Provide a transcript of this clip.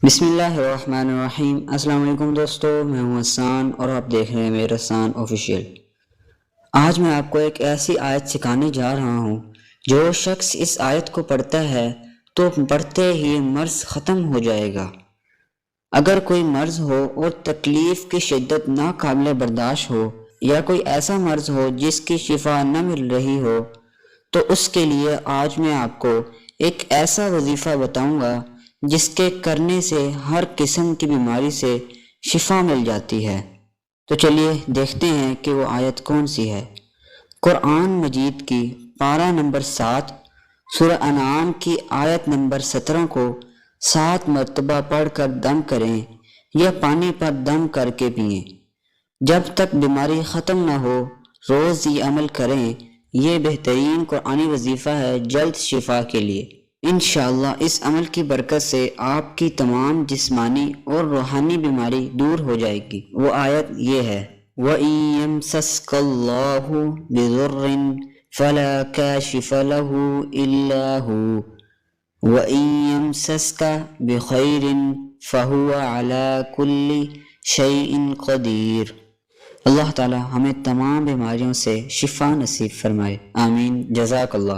بسم اللہ الرحمن الرحیم۔ السلام علیکم دوستو، میں ہوں حسان اور آپ دیکھ رہے ہیں میرا حسان آفیشیل۔ آج میں آپ کو ایک ایسی آیت سکھانے جا رہا ہوں جو شخص اس آیت کو پڑھتا ہے تو پڑھتے ہی مرض ختم ہو جائے گا۔ اگر کوئی مرض ہو اور تکلیف کی شدت ناقابل برداشت ہو، یا کوئی ایسا مرض ہو جس کی شفا نہ مل رہی ہو، تو اس کے لیے آج میں آپ کو ایک ایسا وظیفہ بتاؤں گا جس کے کرنے سے ہر قسم کی بیماری سے شفا مل جاتی ہے۔ تو چلیے دیکھتے ہیں کہ وہ آیت کون سی ہے۔ قرآن مجید کی پارہ نمبر 7 سورہ انعام کی آیت نمبر 17 کو 7 مرتبہ پڑھ کر دم کریں یا پانی پر دم کر کے پئیں۔ جب تک بیماری ختم نہ ہو روز یہ عمل کریں۔ یہ بہترین قرآنی وظیفہ ہے جلد شفا کے لیے۔ انشاءاللہ اس عمل کی برکت سے آپ کی تمام جسمانی اور روحانی بیماری دور ہو جائے گی۔ وہ آیت یہ ہے، وَإِن يَمْسَسْكَ اللَّهُ بِضُرٍّ فَلَا كَاشِفَ لَهُ إِلَّا هُوَ وَإِن يَمْسَسْكَ بِخَيْرٍ فَهُوَ عَلَى كُلِّ شَيْءٍ قَدِيرٌ۔ اللہ تعالی ہمیں تمام بیماریوں سے شفا نصیب فرمائے، آمین۔ جزاک اللہ۔